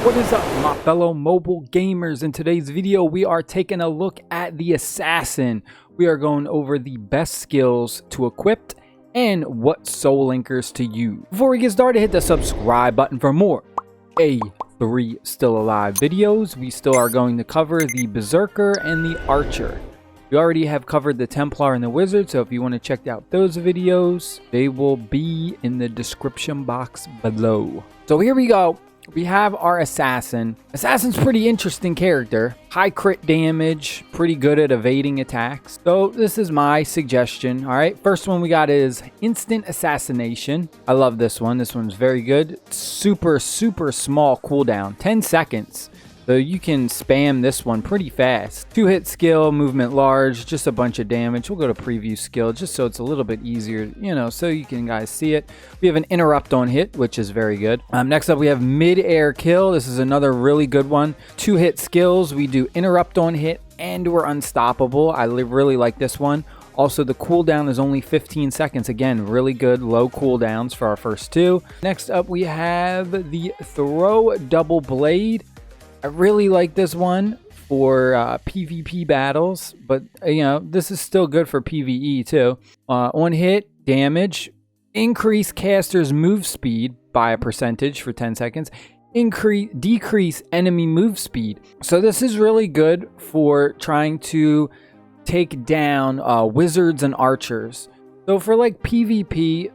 What is up, my fellow mobile gamers? In today's video, we are taking a look at the Assassin. We are going over the best skills to equip and what soul linkers to use. Before we get started, hit the subscribe button for more A3 Still Alive videos. We still are going to cover the Berserker and the Archer. We already have covered the Templar and the Wizard, so if you want to check out those videos, they will be in the description box below. So here we go. We have our Assassin. Assassin's pretty interesting character. High crit damage, pretty good at evading attacks. So this is my suggestion. All right, first one we got is Instant Assassination. I love this one. This one's very good. Super small cooldown, 10 seconds. So you can spam this one pretty fast. 2-hit skill, movement large, just a bunch of damage. We'll go to preview skill just so it's a little bit easier, you know, so you can guys see it. We have an interrupt on hit, which is very good. Next up, we have mid-air kill. This is another really good one. 2-hit skills. We do interrupt on hit and we're unstoppable. I really like this one. Also, the cooldown is only 15 seconds. Again, really good low cooldowns for our first two. Next up, we have the throw double blade. I really like this one for PvP battles, but you know, this is still good for PvE too. On hit, damage, increase caster's move speed by a percentage for 10 seconds, decrease enemy move speed. So this is really good for trying to take down wizards and archers. So for like PvP,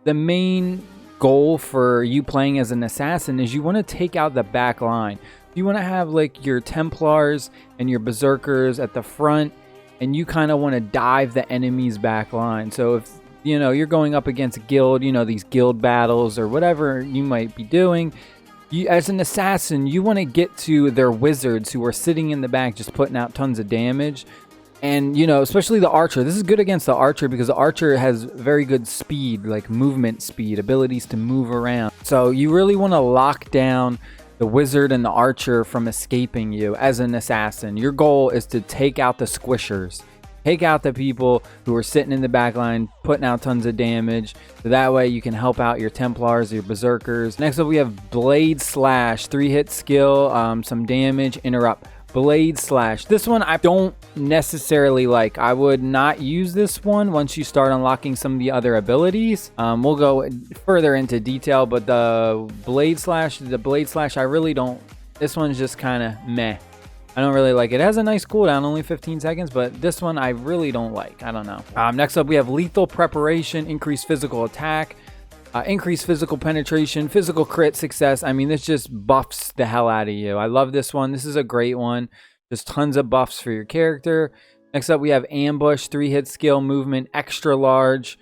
the main goal for you playing as an assassin is you want to take out the back line. You want to have like your Templars and your Berserkers at the front, and you kind of want to dive the enemy's back line. So if you know you're going up against a guild, you know, these guild battles or whatever you might be doing, you as an assassin, you want to get to their wizards who are sitting in the back just putting out tons of damage. And you know, especially the Archer. This is good against the Archer because the Archer has very good speed, like movement speed, abilities to move around. So you really want to lock down the Wizard and the Archer from escaping you as an assassin. Your goal is to take out the squishers. Take out the people who are sitting in the back line, putting out tons of damage. So that way you can help out your Templars, your Berserkers. Next up, we have Blade Slash. 3-hit skill, some damage, interrupt. Blade Slash. This one I don't necessarily like. I would not use this one once you start unlocking some of the other abilities. We'll go further into detail, but the Blade Slash, I really don't. This one's just kind of meh. I don't really like it. It has a nice cooldown, only 15 seconds, but this one I really don't like. I don't know. Next up, we have Lethal Preparation, increased physical attack. Increased physical penetration, physical crit success. I mean, this just buffs the hell out of you. I love this one. This is a great one. Just tons of buffs for your character. Next up, we have Ambush, 3-hit skill, movement, extra large.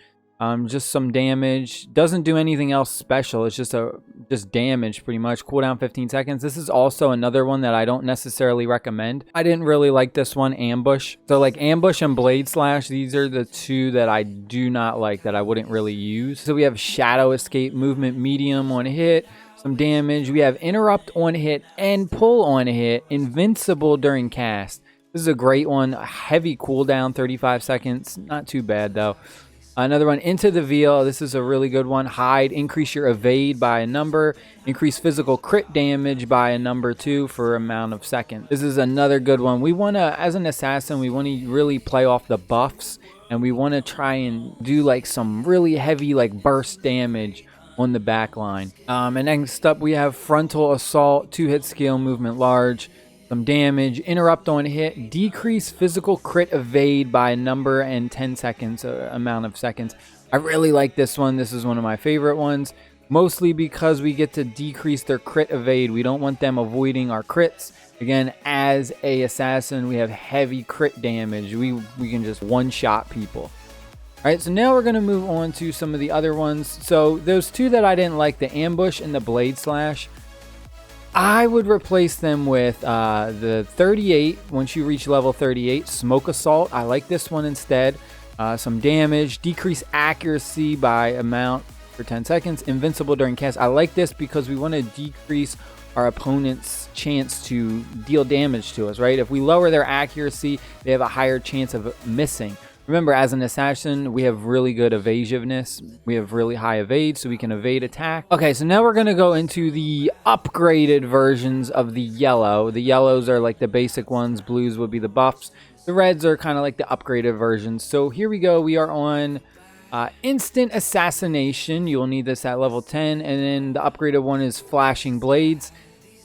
Just some damage. Doesn't do anything else special. It's just damage pretty much. Cooldown 15 seconds. This is also another one that I don't necessarily recommend. I didn't really like this one, Ambush. So like Ambush and Blade Slash, these are the two that I do not like, that I wouldn't really use. So we have Shadow Escape, movement medium on hit, some damage. We have Interrupt on hit and Pull on hit, invincible during cast. This is a great one. A heavy cooldown, 35 seconds. Not too bad though. Another one, Into the Veil. This is a really good one. Hide, increase your evade by a number. Increase physical crit damage by a number 2 for amount of seconds. This is another good one. We want to, as an assassin, we want to really play off the buffs. And we want to try and do like some really heavy like burst damage on the back line. And next up, we have Frontal Assault, 2-hit skill, movement large. Some damage, interrupt on hit, decrease physical crit evade by a number and 10 seconds, amount of seconds. I really like this one. This is one of my favorite ones, mostly because we get to decrease their crit evade. We don't want them avoiding our crits. Again, as a assassin, we have heavy crit damage. We can just one-shot people. All right, so now we're going to move on to some of the other ones. So those two that I didn't like, the Ambush and the Blade Slash, I would replace them with the 38. Once you reach level 38, Smoke Assault. I like this one instead. Some damage, decrease accuracy by amount for 10 seconds, invincible during cast. I like this because we want to decrease our opponent's chance to deal damage to us, right? If we lower their accuracy, they have a higher chance of missing. Remember, as an assassin, we have really good evasiveness. We have really high evade, so we can evade attack. Okay, so now we're going to go into the upgraded versions of the yellow. The yellows are like the basic ones. Blues would be the buffs. The reds are kind of like the upgraded versions. So here we go. We are on instant assassination. You'll need this at level 10. And then the upgraded one is flashing blades.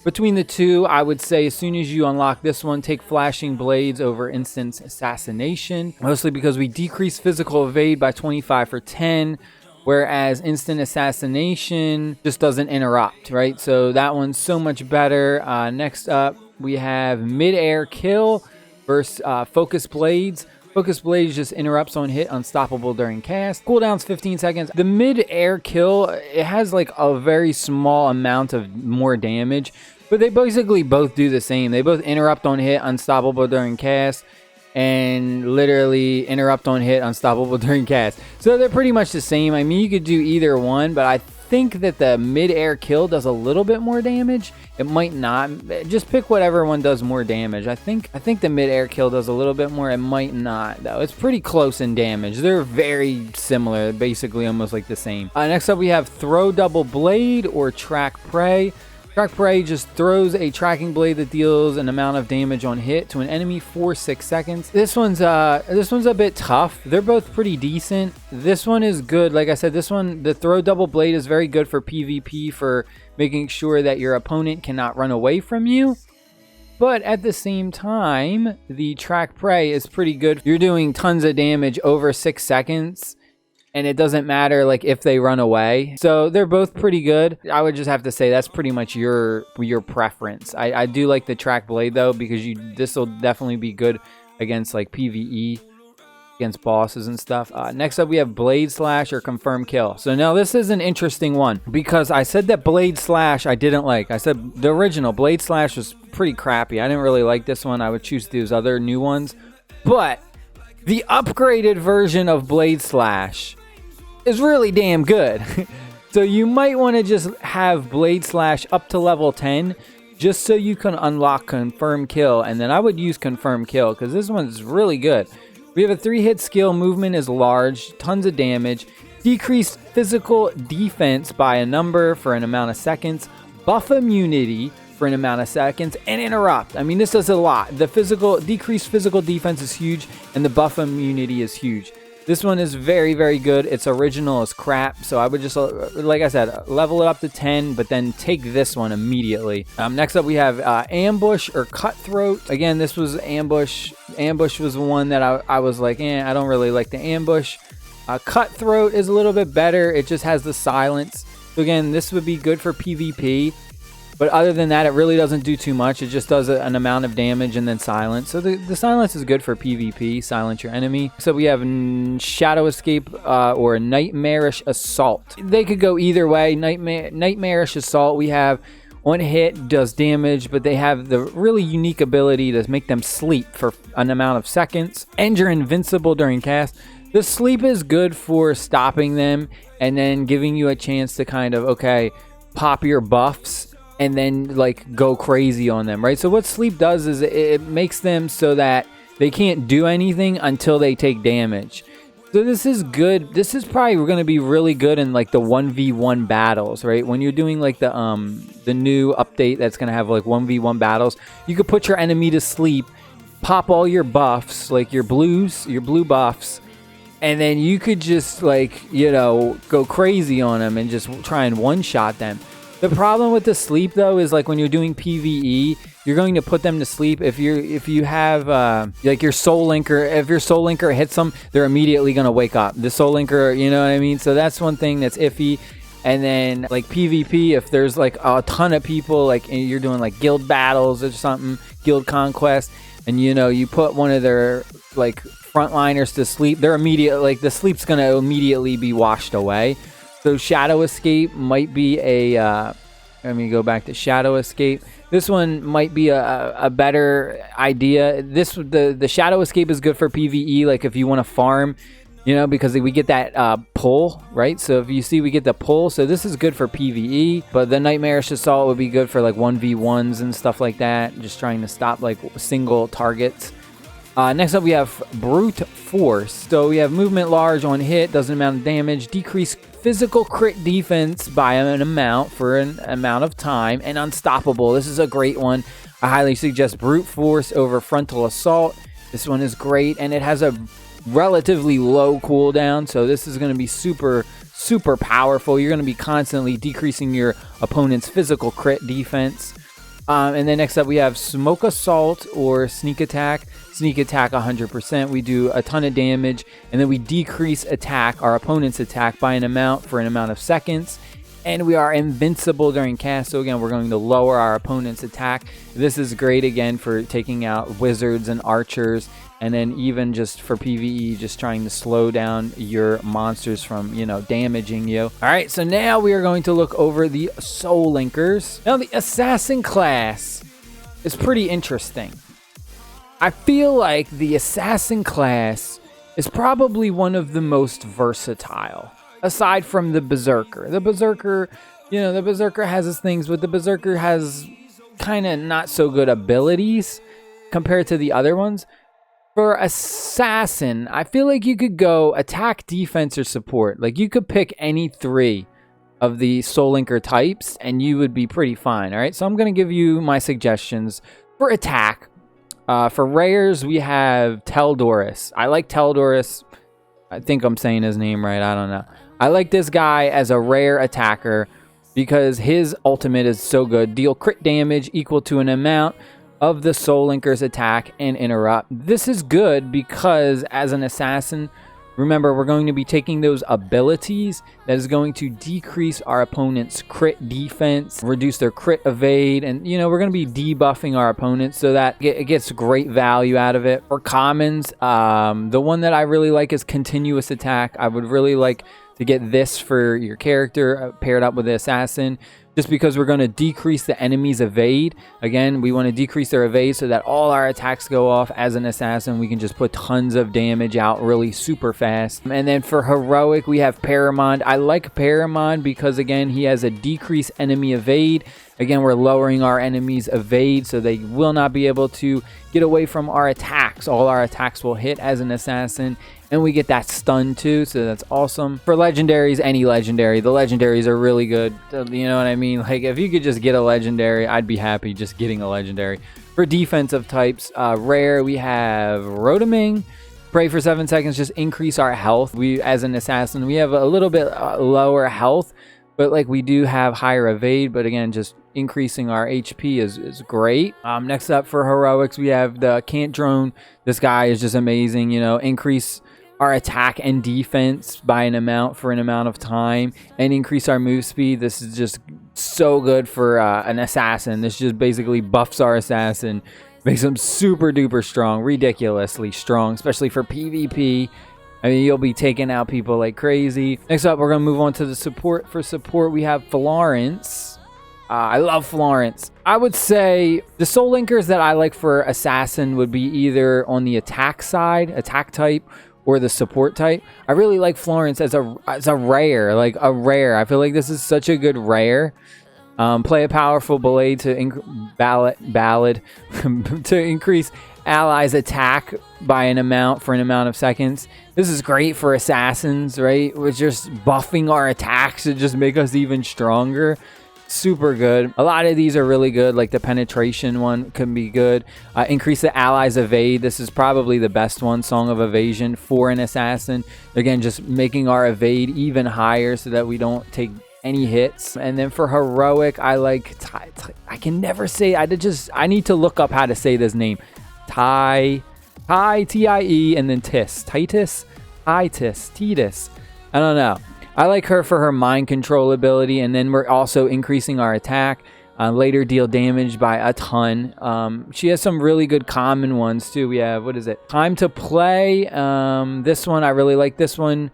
Between the two, I would say as soon as you unlock this one, take flashing blades over instant assassination. Mostly because we decrease physical evade by 25 for 10. Whereas instant assassination just doesn't interrupt, right? So that one's so much better. Next up, we have mid-air kill versus focus blades. Focus blades just interrupts on hit, unstoppable during cast. Cooldown's 15 seconds. The mid-air kill, it has like a very small amount of more damage, but they basically both do the same. They both interrupt on hit, unstoppable during cast, and literally interrupt on hit, unstoppable during cast. So they're pretty much the same. I mean, you could do either one, but I think that the mid-air kill does a little bit more damage. It might not. Just pick whatever one does more damage. I think the mid-air kill does a little bit more. It might not, though. It's pretty close in damage. They're very similar, basically almost like the same. Next up, we have throw double blade or track prey. Track prey just throws a tracking blade that deals an amount of damage on hit to an enemy for 6 seconds. This one's a bit tough. They're both pretty decent. This one is good. Like I said, this one, the throw double blade is very good for PvP, for making sure that your opponent cannot run away from you. But at the same time, the track prey is pretty good. You're doing tons of damage over 6 seconds. And it doesn't matter like if they run away. So they're both pretty good. I would just have to say that's pretty much your preference. I do like the track blade though, because this will definitely be good against like PvE, against bosses and stuff. Next up we have blade slash or confirm kill. So now this is an interesting one, because I said that blade slash I didn't like. I said the original blade slash was pretty crappy. I didn't really like this one. I would choose these other new ones. But the upgraded version of blade slash is really damn good. So you might want to just have blade slash up to level 10 just so you can unlock confirm kill, and then I would use confirm kill because this one's really good. We have a 3-hit skill, movement is large, tons of damage, decreased physical defense by a number for an amount of seconds, buff immunity for an amount of seconds, and interrupt. I mean, this does a lot. The decreased physical defense is huge, and the buff immunity is huge. This one is very, very good. Its original is crap, so I would just, like I said, level it up to 10, but then take this one immediately. Next up, we have ambush or cutthroat. Again, this was ambush. Ambush was one that I was like, I don't really like the ambush. Cutthroat is a little bit better. It just has the silence. So again, this would be good for PvP. But other than that, it really doesn't do too much. It just does an amount of damage and then silence. So the silence is good for PvP, silence your enemy. So we have Shadow Escape or Nightmarish Assault. They could go either way. Nightmarish Assault, we have on hit, does damage, but they have the really unique ability to make them sleep for an amount of seconds. And you're invincible during cast. The sleep is good for stopping them and then giving you a chance to kind of, okay, pop your buffs and then like go crazy on them, right? So what sleep does is it makes them so that they can't do anything until they take damage. So this is good. This is probably going to be really good in like the 1v1 battles, right? When you're doing like the new update that's going to have like 1v1 battles, you could put your enemy to sleep, pop all your buffs, like your blue buffs, and then you could just like, you know, go crazy on them and just try and one-shot them. The problem with the sleep though is like when you're doing PvE, you're going to put them to sleep. If you have like your soul linker, if your soul linker hits them, they're immediately gonna wake up. The soul linker, you know what I mean? So that's one thing that's iffy. And then like PvP, if there's like a ton of people, like you're doing like guild battles or something, guild conquest, and you know you put one of their like frontliners to sleep, they're immediate, like the sleep's gonna immediately be washed away. So Shadow Escape might be a, let me go back to Shadow Escape. This one might be a better idea. The Shadow Escape is good for PvE, like if you want to farm, you know, because we get that pull, right? So if you see, we get the pull. So this is good for PvE, but the Nightmarish Assault would be good for like 1v1s and stuff like that. Just trying to stop like single targets. Next up, we have Brute Force. So we have movement large on hit, does an amount of damage, decrease physical crit defense by an amount for an amount of time, and unstoppable. This is a great one. I highly suggest Brute Force over Frontal Assault. This one is great, and it has a relatively low cooldown, so this is going to be super powerful. You're going to be constantly decreasing your opponent's physical crit defense. And then next up we have Smoke Assault or Sneak Attack. Sneak Attack 100%. We do a ton of damage, and then we decrease our opponent's attack by an amount for an amount of seconds. And we are invincible during cast, so again, we're going to lower our opponent's attack. This is great, again, for taking out wizards and archers, and then even just for PvE, just trying to slow down your monsters from, damaging you. All right, so now we are going to look over the Soul Linkers. Now, the Assassin class is pretty interesting. I feel like the Assassin class is probably one of the most versatile, aside from the Berserker. The Berserker, the Berserker has its things, but the Berserker has kind of not so good abilities compared to the other ones. For Assassin, I feel like you could go attack, defense, or support. Like, you could pick any 3 of the Soul Linker types, and you would be pretty fine, all right? So I'm going to give you my suggestions for attack. For rares, we have Teldoris. I like Teldoris. I think I'm saying his name right. I don't know. I like this guy as a rare attacker because his ultimate is so good. Deal crit damage equal to an amount of the Soul Linker's attack and interrupt. This is good because as an assassin, remember, we're going to be taking those abilities that is going to decrease our opponent's crit defense, reduce their crit evade, and we're going to be debuffing our opponents so that it gets great value out of it. For commons, the one that I really like is continuous attack. I would really like to get this for your character paired up with the assassin, just because we're going to decrease the enemy's evade. Again, we want to decrease their evade so that all our attacks go off. As an assassin, we can just put tons of damage out really super fast. And then for heroic, we have Paramond. I like Paramond because, again, he has a decreased enemy evade. Again, we're lowering our enemy's evade so they will not be able to get away from our attacks. All our attacks will hit as an assassin, and we get that stun too, so that's awesome. For legendaries, any legendary. The legendaries are really good. You know what I mean? Like, if you could just get a legendary, I'd be happy just getting a legendary. For defensive types, rare, we have Rotoming. Pray for 7 seconds, just increase our health. We, as an assassin, we have a little bit lower health, but like we do have higher evade, but again, just increasing our HP is great. Next up for heroics, we have the Cant Drone. This guy is just amazing, increase our attack and defense by an amount for an amount of time, and increase our move speed. This is just so good for an assassin. This just basically buffs our assassin, makes him super duper strong, ridiculously strong, especially for PvP. I mean, you'll be taking out people like crazy. Next up, we're going to move on to the support. For support, we have Florence. I love Florence. I would say the Soul Linkers that I like for Assassin would be either on the attack side, attack type, or the support type. I really like Florence as a rare, like a rare. I feel like this is such a good rare. Play a powerful ballad to increase allies' attack by an amount for an amount of seconds. This is great for assassins, right? We're just buffing our attacks to just make us even stronger. Super good. A lot of these are really good, like the penetration one can be good. Increase the allies' evade. This is probably the best one, Song of Evasion for an assassin. Again, just making our evade even higher so that we don't take any hits. And then for heroic, I like I can never say, I need to look up how to say this name. Tie T-I-E, and then Titus. I don't know. I like her for her mind control ability, and then we're also increasing our attack. Later deal damage by a ton. She has some really good common ones too. We have, what is it? Time to play. This one, I really like this one.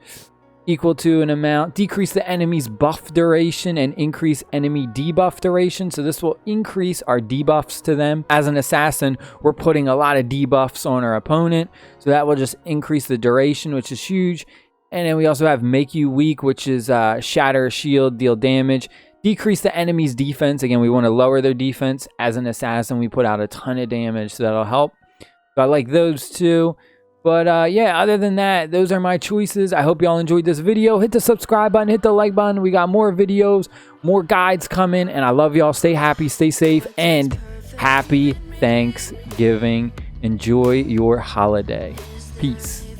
Equal to an amount. Decrease the enemy's buff duration and increase enemy debuff duration. So this will increase our debuffs to them. As an assassin, we're putting a lot of debuffs on our opponent. So that will just increase the duration, which is huge. And then we also have Make You Weak, which is shatter, shield, deal damage. Decrease the enemy's defense. Again, we want to lower their defense. As an assassin, we put out a ton of damage, so that'll help. So I like those two. But yeah, other than that, those are my choices. I hope y'all enjoyed this video. Hit the subscribe button, hit the like button. We got more videos, more guides coming, and I love y'all. Stay happy, stay safe, and happy Thanksgiving. Enjoy your holiday. Peace.